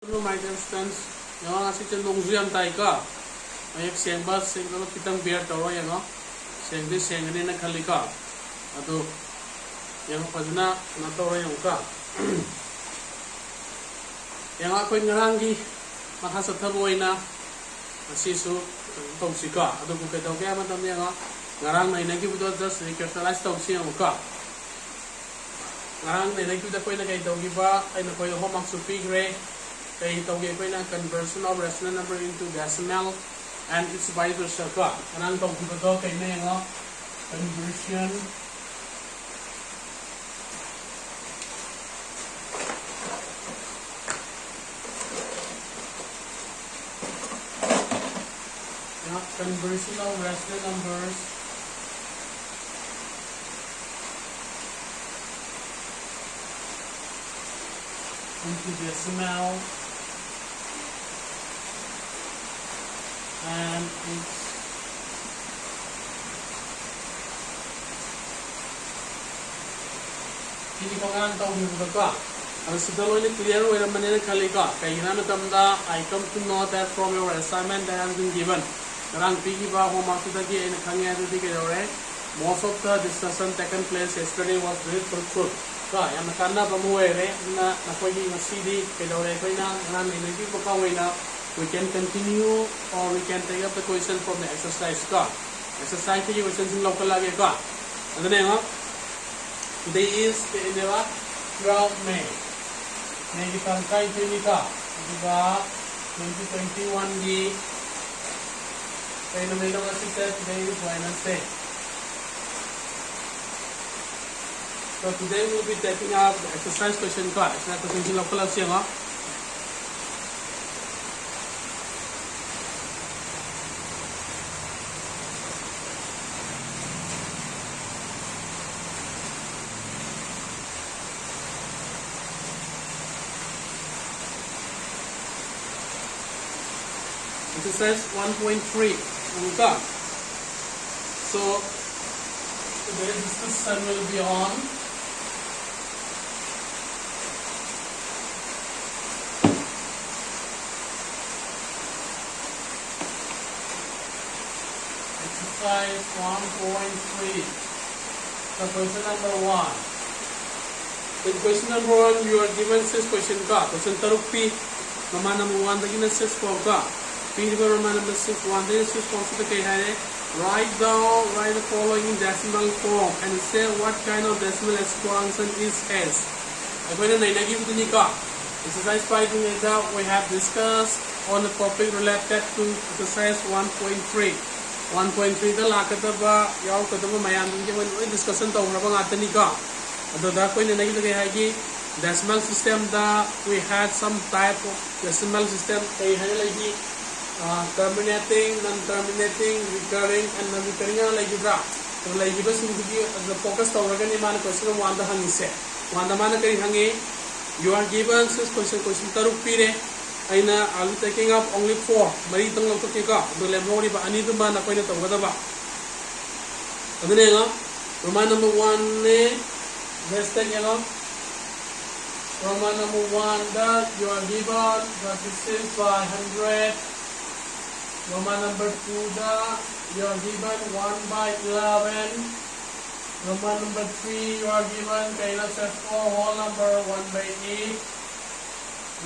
My instance, yang ngasih cenderung ziam tai ka, ayat siang bas siang kalau kita biar tahu ya no, siang ini nak kali ka, atau yang pasna nak tahu yang ka, yang aku ngerangi maka setahu ina masih su tahu sih ka, atau bukan tahu kaya macam ni yang ngarang na ina kita just recapitalize tahu sih yang ka, ngarang na ina kita kau ina kaya tahu kita, ina kau yang homak supi gre. Kaya ito gawin na conversion of rational number into decimal and its vice versa ka. Kanang tawag ko to kay na yung conversion of rational numbers into decimal and it's ini pangan tahu ni ka. Ang siguro ni clear way naman nila kalika. Kaya ginamit I come to know that from your assignment that has been given. Karang pigi ba homework ito di ay nakangya ito di kayo most of the discussion taken place yesterday was very fruitful. Ka, yang nakana pamuhay na nakoy yung CD kayo koy na namin hindi po kaway na we can continue or we can take up the question from the exercise ka. Exercise ki question sing local lagi ka. Ano na yung today is the 12 May. May kitangkay ito ni ka. Diba 2021 di kaya na may lang asisya today is Wednesday. So today we will be taking up the exercise question ka. Exercise question sing local lagi nga. Exercise 1.3. So today's discussion will be on exercise 1.3. So question number 1. In question number 1, you are given 6 question ka. Question taruk P. Nama number 1 tadi na 6 form ka. P Roman number 6, 1 day 6 form to the write the following in decimal form and say what kind of decimal expansion is S. Ako na nainagi ito ni ka. Exercise 5 we have discussed on the topic related to exercise 1.3. 1.3 ka lakata ba yaw ka ba mayan din yung discussion taw na ba ngata ni ka. Ato da ko na nainagi ito kay decimal system da we had some type of decimal system kay lagi terminating, non-terminating, recurring, and non-recurring na lagi bra. So lagi ba sindi the focus taw raga ni man question wanda hangi se. Wanda man kay hangi you are given this question taruk pire aina I'll be taking up only 4. Mari tang lok to ka. Do level ba ani do man ko na taw gada ba. Ano ne nga? Roman number 1 ne best thing nga Roman number 1 that you are given that is by 100. Roman number 2 da you are given 1 by 11. Roman number 3 you are given kayla set 4 whole number 1 by 8.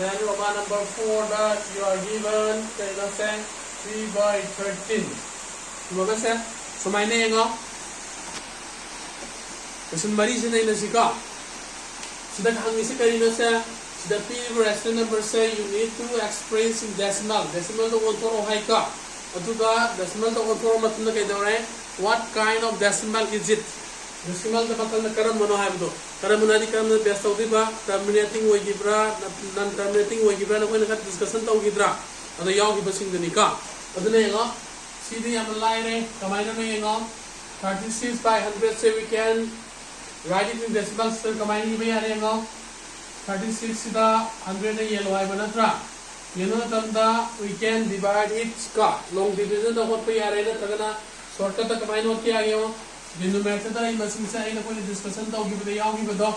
Then Roman number 4 da you are given kayla set 3 by 13. Diba set? So may na yung kasi mari siya na inasika. Sudah hangisi kanina sa the P rational number say you need to express in decimal. Decimal to control high ka. Aduga decimal to control matunda kay dore. What kind of decimal is it? Decimal to bakal nakaram mono hay do. Karam munadi karam na best of ba terminating algebra, non terminating algebra na ko nakat discussion to algebra. Ado yaw gibasing dini ka. Ado na yung CD am line kamay na yung 36 by 100 say we can write it in decimal system kamay ni ba yan yung 36 da 100 na yellow ay banatra. Yun na tanda we can divide it ka. Long division na hot pa yare na taga na shortcut ta kamay no kya yung numerator ta yung masing sa ay na ko discussion ta ogi ba yaw gi ba do.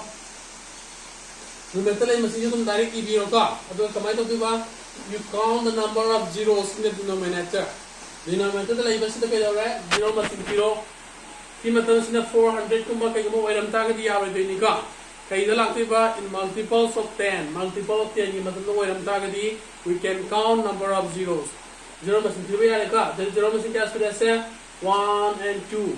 numerator lay masing yung direct ibiro ka. Ato kamay to diba? You count the number of zeros in the denominator. Denominator lay masing to kaya right? Zero masing zero. Kimatan sina 400 kumba kay mo wairam ta ka diya ito ni ka. Kaya lang diba in multiples of 10. Multiple of 10 kimatan no wairam ta ka di. We can count number of zeros. Zero masing zero ya ka. Then zero masing kaya sa 1 and 2.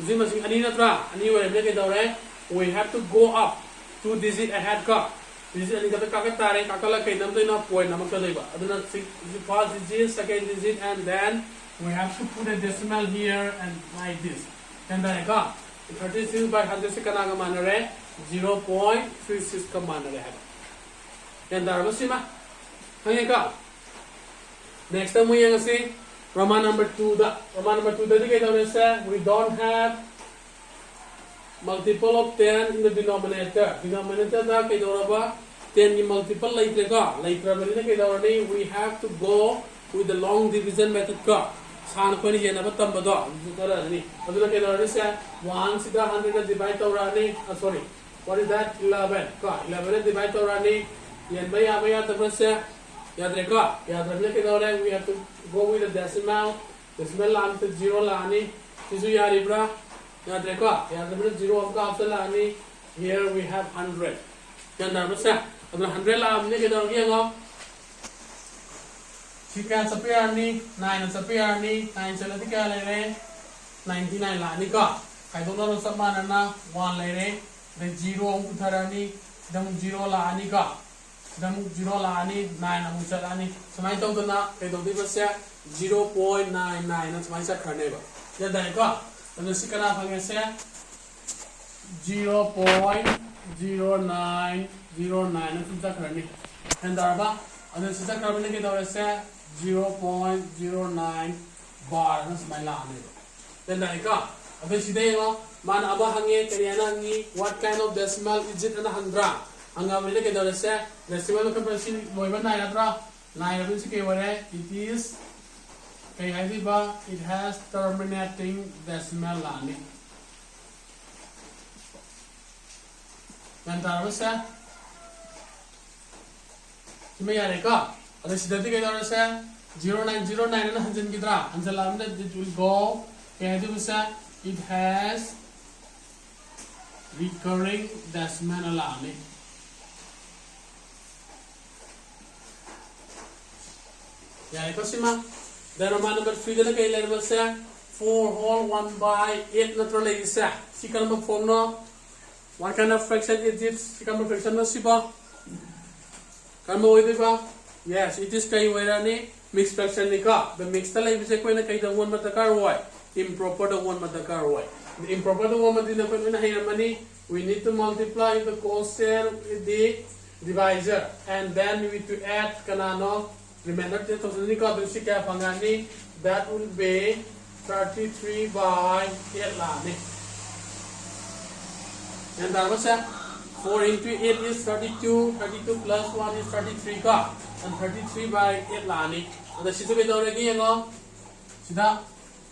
Zero masing ani na tra. Ani wairam na kaya we have to go up 2 digit ahead ka. Digit ani kata kakak tarik kakak kay nam to na point naman ka diba. Aduna first digit, second digit, and then we have to put a decimal here and like this. And then 36 by 100 se kana ka mana re 0.36 ka mana re hai. And then masima hangi ka. Next time we yang si Roman number 2 da. Roman number 2 da di kay daw sa we don't have multiple of 10 in the denominator. Denominator da kay daw ba 10 ni multiple like ka. Like ra kay daw ni we have to go with the long division method ka. Sana ko ni yan na tamba do. Tara ni. Aduna kay daw ni sa 1 sida 100 na divide daw ra ni. Sorry. What is that? 11 ka. 11 na divide daw ra ni. Yan maya tapos sa याद रखा याद रखने के दौरान we have to go with the decimal लाने तो 0 लाने किसु यार इब्रा याद रखा याद रखने 0 आपका ऑप्शन लाने here we have 100 याद रखना से अब 100 लाने के दौरान क्या होगा चिकन सपियारनी 9 सपियारनी 9 चला थी क्या ले रहे 99 लाने का कई दोनों रो सब मानना 1 ले रहे then 0 हम उठारानी then 0 लाने का dan 0 laani 9 amu chalani samai tawdana kai tawdi basya 0.99 na samai sa khane ba ya dai ka anu sikana phange se 0.0909 na sa khane and darba anu sa khane ke dawra se 0.09 bar na samai la ane then dai ka abe sidai ma man aba hange kariana hangi what kind of decimal is it na handra anga mele ke dawra se decimal comparison loiba na yatra 9 rabin se ke ware it is kai hai ba it has terminating decimal lani dan tarwa se kime yare ka ada sidati ke dawra se 0909 na hanjan gidra anjalam na it will go kai hai ba it has recurring decimal lani ya ito sima then Roman number 3 dala kay level sa 4 whole 1 by 8 natural isa si kalma form no what kind of fraction is it si kalma fraction no siba kalma hoy ba yes it is kay wera ni mixed fraction ni ka the mixed talay bisa ko na kay the one matakar hoy improper the one matakar hoy the improper the one madina ko na hayamani we need to multiply the quotient with the divisor and then we need to add kanano remainder 10,000 ka to si kaya pangani that will be 33 by 8 lani and that was 4 into 8 is 32 32 plus 1 is 33 ka and 33 by 8 lani and the situ ke dawre gi ngo sida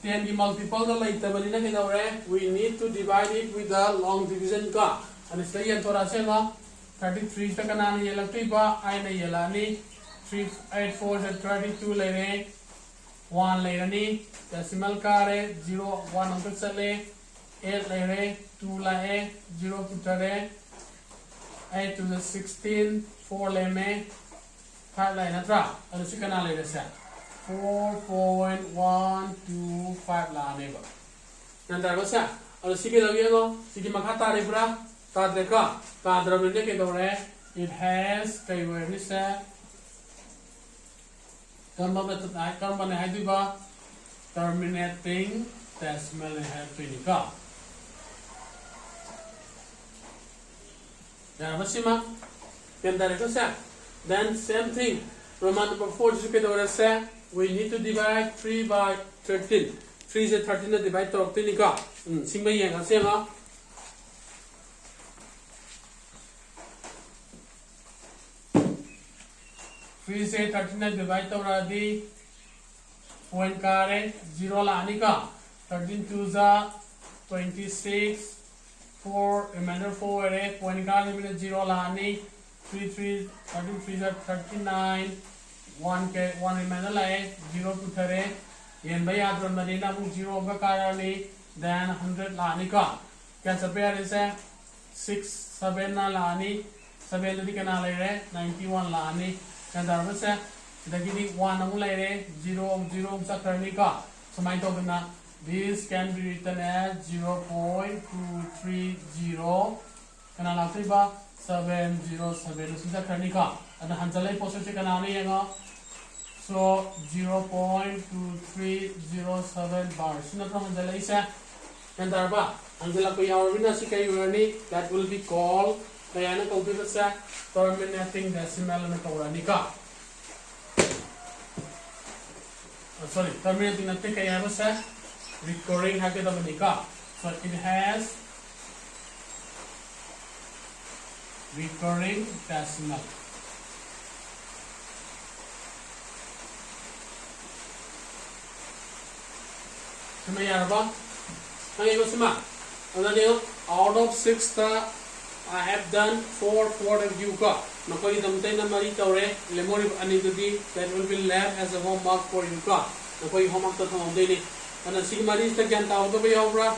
10 ki multiple da lai tabani na ke dawre we need to divide it with the long division ka and isla yan thora se ngo 33 ta kana ni yelakti ba ai na yelani 3 8 4 से 32 ले रहे 1 ले रहे decimal का रहे 0 1 अंक चले 8 ले रहे 2 लाए 0 पुट रहे 8 to the 16 4 ले में 5 लाए ना ट्रा और उसी का ना ले रहे 4.125 लाने बा नंतर बस और उसी के लगे लो सिकी मखा तारे पूरा तारे का तारे बने के दौरे it has कई वर्ड से Kamba method I kamba ne hai ba terminating decimal ne hai tunika. Ya masima kendare ko sa then same thing Roman number 4 jisu ke dawra sa we need to divide 3 by 13 3 se 13 na divide to tunika singba yang ase ma 3 से 13 divide तो रहा the point का है 0 लाने का 13 2 जा 26 4 reminder 4 है point का है मैंने 0 लाने 3 3 33 39 1 के 1 remainder लाए 0 to 30 yen by adron madina mu 0 का कारणी then 100 लानी का क्या सपेयर इसे 6 7 ना लानी 7 लदी का ना ले रहे 91 लानी क्या दरअसल से इधर की 1 अमूल ले रहे 0 0 सा करने का समाई तो करना this can be written as 0.230 kana lakti ba 707 usia karni ka and hanjalai position kana ni yanga so 0.2307 bar sina from hanjalai sa and darba hanjala ko yaw bina si kai warni that will be called kayana computer sa terminating decimal na kawrani ka sorry terminating na te kaya ba sa recurring haketabanika so it has recurring decimal sima yarba hangi ko sima adani out of 6 ta I have done 4 for the view ka nakoi damtai na mari tawre lemori ani dudi that will be left as a homework for you ka nakoi homework ta thong dei ni ana sigmari sta gyan ta do ba yawra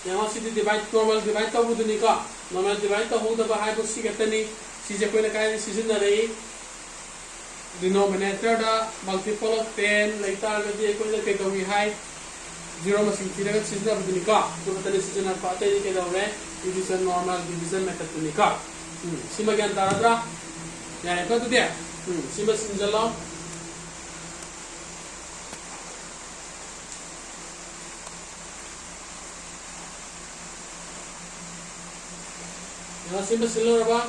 यहाँ से divide normal divide तो बुद्ध निका normal divide तो होता है तो सी कहते नहीं सीजे कोई ना कहीं सीजन ना रही डिनोमिनेटर डा मल्टीपल ऑफ 10 लेता है कि कोई ना कहीं कभी हाई जीरो मशीन की जगह सीजन बुद्ध निका तो कहते नहीं सीजन आप पाते नहीं कहते हैं division normal division method Buddha निका सीमा क्या अंतर आता है क्या तो दिया सीमा सिंजला simple silver about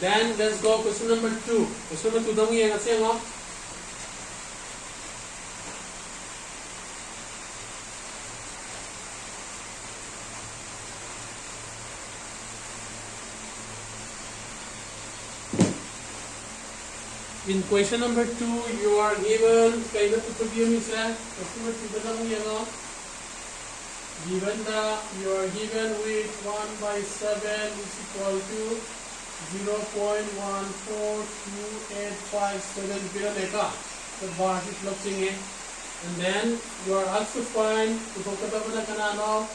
then let's go question number 2 question number 2 dong yang asing oh in question number 2 you are given kind of to be question number 2 dong yang oh given that you are given with 1/7 is equal to 0.142857 given data the bar is looking in and then you are asked to find to focus on the kanano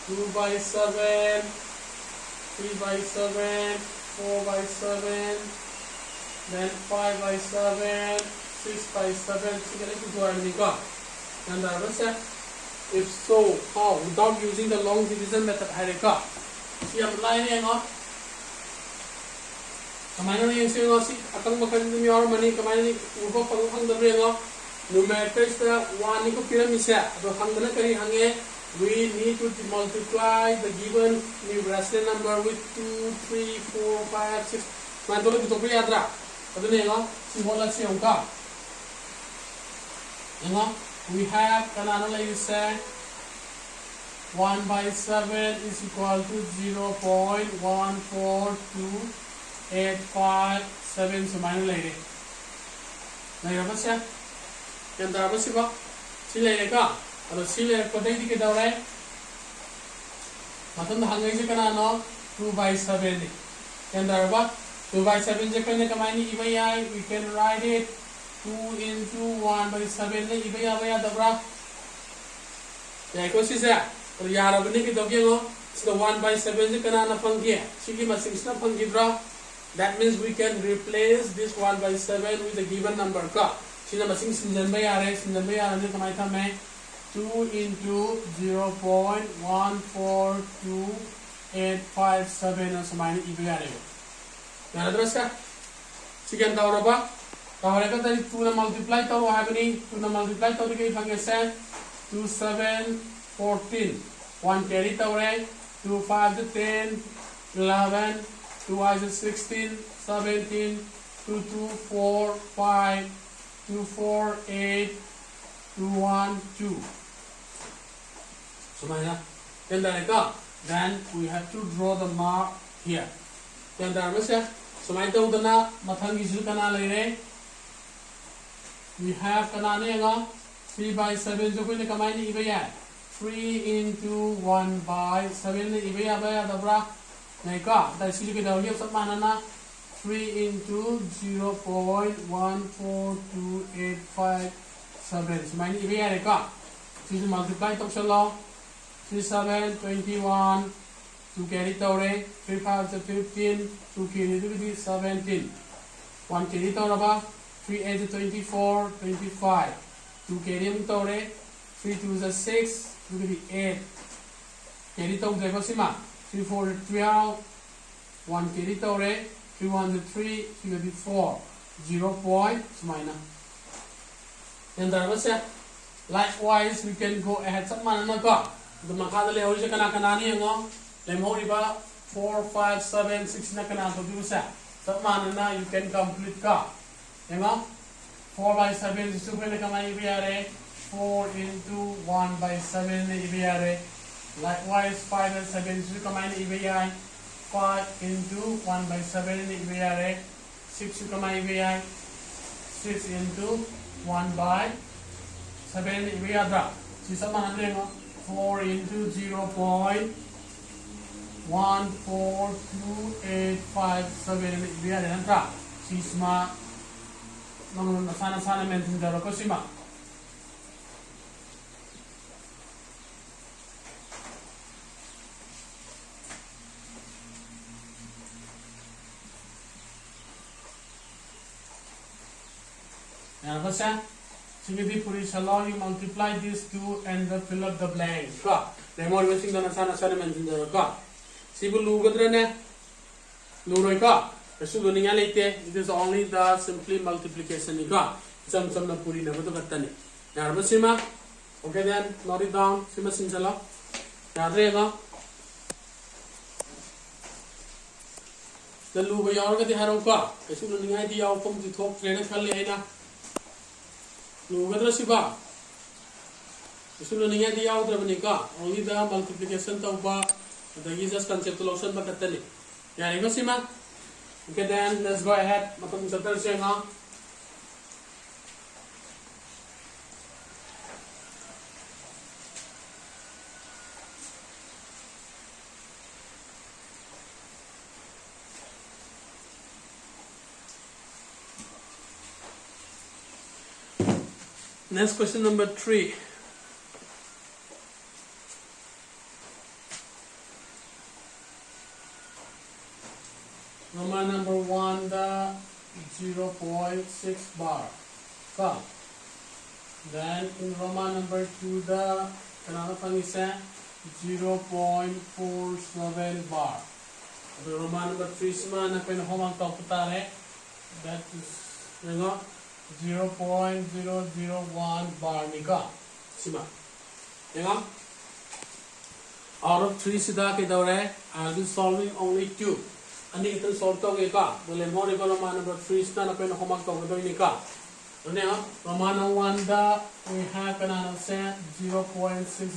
2/7 3/7 4/7 then 5/7 6/7 sigale to do anything and the answer if so how without using the long division method hareka si apply ni ngo kamana ni si ngo si akang makan ni or mani kamana ni ubo pang phang da ngo numerator sta 1 ni ko pyramid sa do hangna kari hange we need to multiply the given new rational number with 2 3 4 5 6 man to to ko yadra adu ne ngo si hola si onka ngo we have kanana like you say 1/7 is equal to 0.142857 so minus like it like apa sih yang berapa sih pak sila ini kah atau sila kode ini kita urai macam tu hangai je kanana 2/7 ni yang berapa 2/7 je kan kemana ini ibai we can write it 2 into 1/7 ni iba ya dabra ya ko sisa और यार अब नहीं कि दोगे वो so 1/7 J kana na pangge sigi masing na pangge dra that means we can replace this 1/7 with a given number ka sina masing sinjan ba yare ne kamai tha मैं 2 into 0.142857 na samai iba yare यार दरस का सिगन दावरा बा तावरे का तरी 2 ना multiply तो हैबनी 2 ना मल्टीप्लाई तो के फंगे से 2 7 14 1 carry tawre 2 5 10 11 2 is 16 17 2 2 4 5 2 4 8 2 1 2 so mana then we have to draw the mark here then there is so mai to dana mathang gi ju kana lai re we have kana ne ga 3/7 jo ko ne kamai ni iba ya 3 into 1 by 7 ne ibe ya ba ya da bra nai ka da si ke da liep sat mana na 3 into 0.14285 so mine ibe ya re ka si multiply tok salo 3 7 21 2 carry tore 3 5 15 2 carry to be 17 1 carry tore ba 3 8 24 25 2 carry tore 3 2 is 6 2 be 8 carry tore ba sima 3 4 12 1 carry tore 3 1 3 3 be 4 0 point minus then that was it. Likewise we can go ahead sat mana na ka the makada le hori kana kana ni ngo le hori ba 4 5 7 6 na kana to du sa sat mana na you can complete ka ngo 4 by 7 is to pele kama ibi are 4 into 1 by 7 ibi are likewise 5 and 7 is to kama ibi are 5 into 1 by 7 ibi are 6 to kama ibi are 6 into 1 by 7 ibi are si sama na ngo 4 into 0.14285 ibi are nanta si sma nang sana mention daro ko sima now basa sige puri salo you multiply these two and fill up the blanks ka demo mention dana sana mention daro ka sibu lu gadra ne lu roi ka so it is only the simply multiplication ika some na puri na to kattani yarba sima okay then note it down sima sinsala yarrega the lu ba yar ga di haro ka so ningai di yaw pom di thok train khal le na lu ga dra siba so ningai di yaw dra bani ka only the multiplication to ba the Jesus conceptualization ba kattani yarega sima. Okay then let's go ahead matong chapter siya nga next question number 3 Roman number 1 the 0.6 bar come then in Roman number 2 the kanana pangisa 0.47 bar the Roman number 3 sima na pen homang talk tare that is 0.001 bar nika sima out of 3 sida ke daure I'll be solving only 2 ani ito solve to ka dole mo ri Roman number 3 sta na pen homak to do ni ka ane Roman 1 da we have kana set 0.6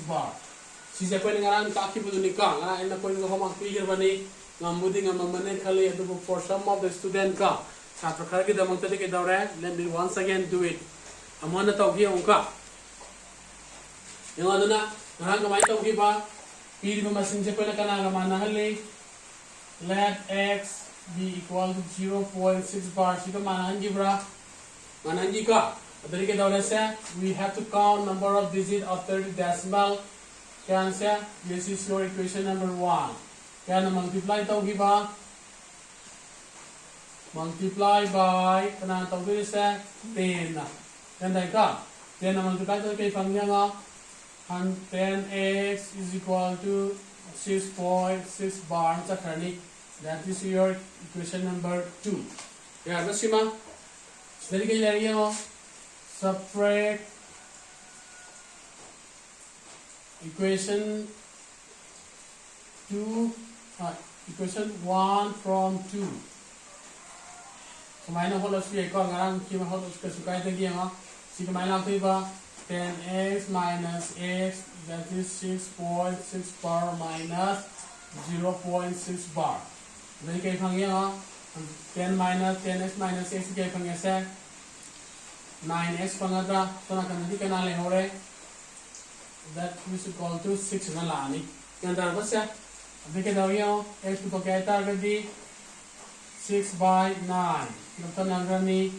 bar si se pen ngaran ka ki bu ni ka ngara ina ko ngo homak pi bani ngambudi ngamane khali adu for some of the student ka chhatra khar ki damang te ke daure let me once again do it amana to gi on ka yenga dana ngaran ka mai to gi ba pi ba masin se pen kana ngamana hali let x be equal to 0.6 bar. Sika mananji bra, mananji ka. Adari ke daure se we have to count number of digits after the decimal. Kya se this is your equation number 1. Kya na multiply tau gi ba? Multiply by kana tau gi se 10 na. Then dai ka. Then na multiply tau ke phang nga 10x is equal to 6.6 bar chakrani. That is your equation number 2. Yeah, Basima. Very good. Subtract equation 2. Equation 1 from 2. So, minus whole of 3. Ngarang kima whole of sukai tagi nga. Sika minus 10x minus x. That is 6.6 bar minus 0.6 bar. Then kay phangya 10 minus 10x minus x kay phangya se 9x phangada so na kanadi kana le hore that is equal to 6 na lani. Ganda ba siya? Abi ka daw yung x to kaya target 6 by 9. Ito na ni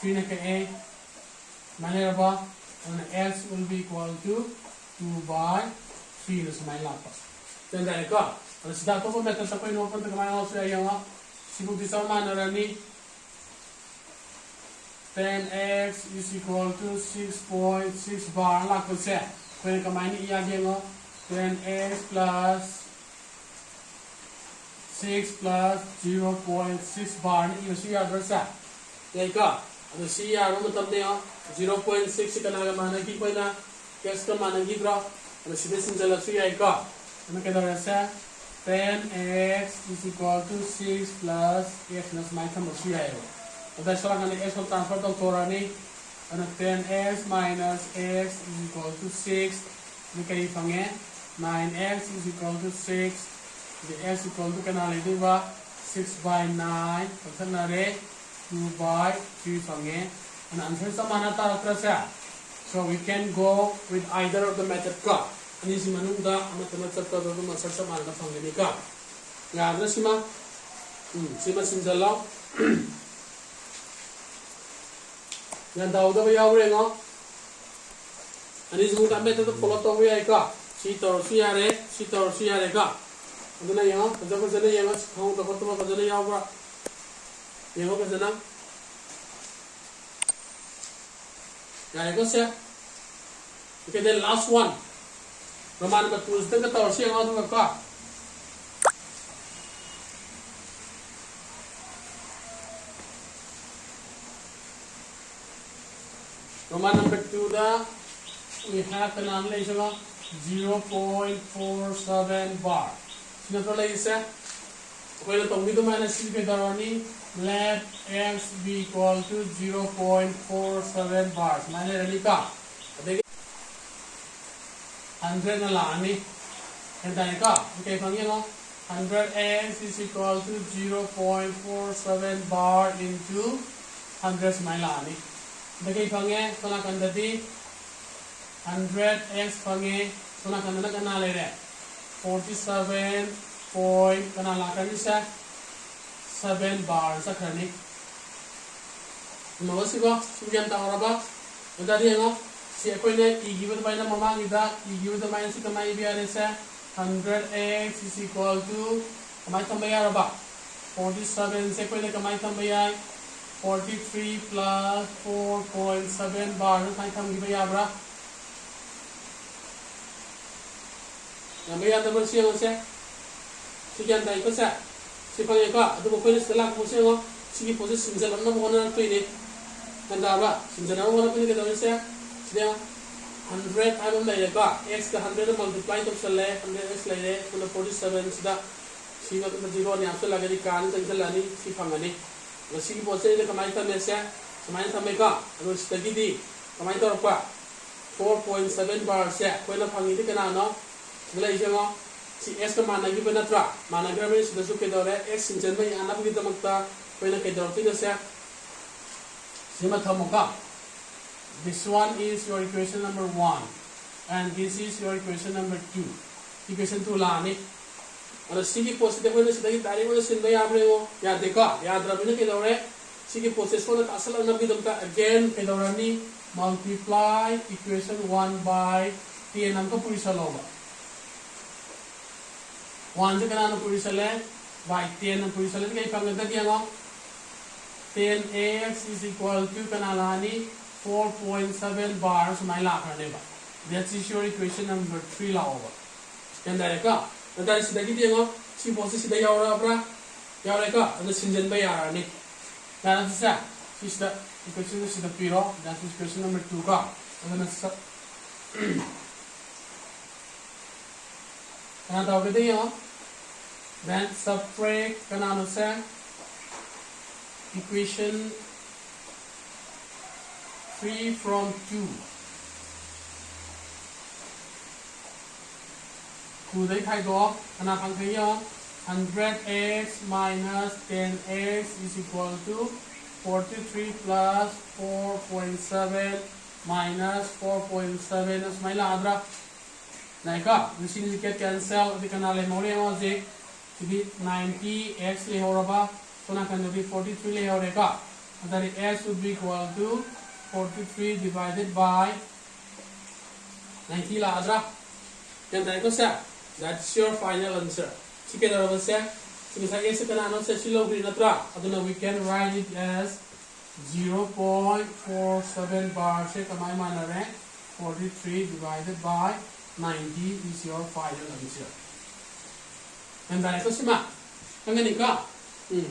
3 na kaya manera ba? And x will be equal to 2 by 3 na sa may lapas. Ganda ka. Ano sa dato po method sa ko inopen to kamay ako siya yung sibuk di sama na ni 10x is equal to 6.6 bar lang ko siya. Kaya kamay ni iya yung 10x plus 6 plus 0.6 bar ni iyo siya siya. Kaya ka, ano siya ano matab niya 0.6 ka na managi ko na kes ka managi bro. Ano siya sinjala siya ka. Ano kaya siya 10x is equal to 6 plus x na may kamo siya yo. Ada selang ani x transfer to torani ana 10x minus x is equal to 6 ni kay pange 9x is equal to 6 the x equal to kanale di ba 6 by 9 pagsan na re 2 by 3 pange ana answer sa mana ta siya. So we can go with either of the method ka. Ani si manungda ang method sa to masar sa mana pange ni ka. Nga si ma sinjalaw yan daw daw yaw rin oh. Ani yung kami ito pulot to yaw ka. Sitor siyare ka. Ano na yan? Ano ba sana yan? Kung dapat mo ba sana yaw ba? Yan ba sana? Yan ko siya. Okay, then last one. Roman ba Tuesday ka tawar siya nga ka. Roman number 2 da, we have the nomination of 0.47 bar. Sinatulay isa. Okay na itong dito minus C darani, let x be equal to 0.47 bars. Manirali ka. 100 na lang ni. Hintay ka. Okay, pangin o. 100x is equal to 0.47 bar into 100 sa may lang ni. Dagay pange, so nakandati 100x pange, so nakandana kanalay re 47 point kanalakan isa 7 bar sa kranik. Mawasi ba? Sugyan ta ora ba? Dadi ngo si ako na i-give ba na mamang ida, i-give ba na si kamay biya sa 100x is equal to kamay tambaya ba? 47 sa ko na kamay tambaya 43 plus 4.7 bar na tayo kami ba yabra? Namaya naman siya siya. Sige tayo ko siya. Si pangay ka, ito mo pwede sila ko siya ngo. Sige po siya sinjalan na mo na ito ini. Tanda ba? Sinjalan mo na pwede ka siya. Sige 100 ano na yan ka. X ka 100 na multiply ito sa le. 100x le. Kung 47 sida. Sige ito na 0 niya. So lagi di kanin sa lani si pangani. Sige po siya ito kamay tamay siya. Kamay tamay ka. Ano si tagidi. Kamay ito pa. 4.7 bar siya. Kung na pangiti ka na ano. Wala siya ngo. Si S ka managi pa na tra. Managi namin sida suke daw re. X sinjan ba yung anak kita magta. Kung na kay daw tina siya. Siya matamo ka. This one is your equation number 1. And this is your equation number 2. Equation 2 lang ni. Ano sige po sa depo na sa dagit tari mo na sinbay abre mo. Yade ka. Yadra mo na kay daw re. Sige po ses ko na tasal na bidom ka. Again kay daw ni multiply equation 1 by t nam ko puri sa loba. 1 से कना पूरी सले by 10 पूरी सले कई पंगत दिया गो 10x is equal to कना लानी 4.7 bar समाई ला करने बा. That's your equation number 3 ला होगा. Kanda ka. Nandari sida gidi ngo si boss sida yaura bra. Yaura ka ano sinjan ba yara ni. Nana sa sida equation sida piro. That's equation number 2 ka. Ano na sa Kana tawag ito yung then subtract kanano sa equation 3 from 2. Kudai thay đó, kana phang thấy không? 100x minus 10x is equal to 43 plus 4.7 minus 4.7 as my ladra. Naika, this is get cancel the canal emoji to be 90x lehoraba, so now can be 43 lehoreka. And then x would be equal to 43 divided by 90 ladra. Then that's your final answer. Chicken over set. So we can write it as 0.47 bar 43 divided by 90 is your final answer. And then I go sima. Anganika.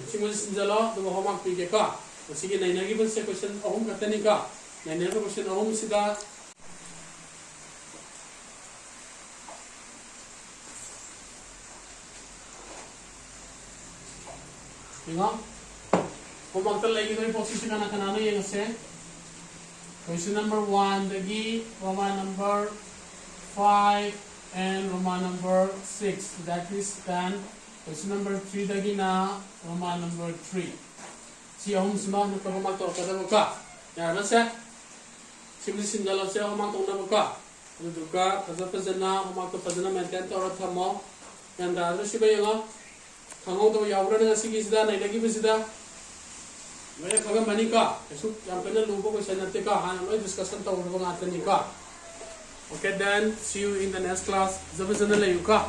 Simulation jalo the homework pika. Sige na given question home katanika. Na never question home sida. Homework lagi dari posisi kana kanano yang se. Question number 1 dagi Roman number 5 and Roman number 6. That is 10. Question number 3 dagi na Roman number 3. Si home sima nuka homework to kada buka. Ya masa. Simulation jalo se homework to na buka. Duka kaza pazana homework to pazana maintain to rathamo. Yang dadro siba yang Kangau to yaura na sige sida na ilagi ba sida may kaga manika so yang kana lubo ko sa natte ka han may discussion to ulo ng atin ka. Okay then see you in the next class. Zabazana layu ka.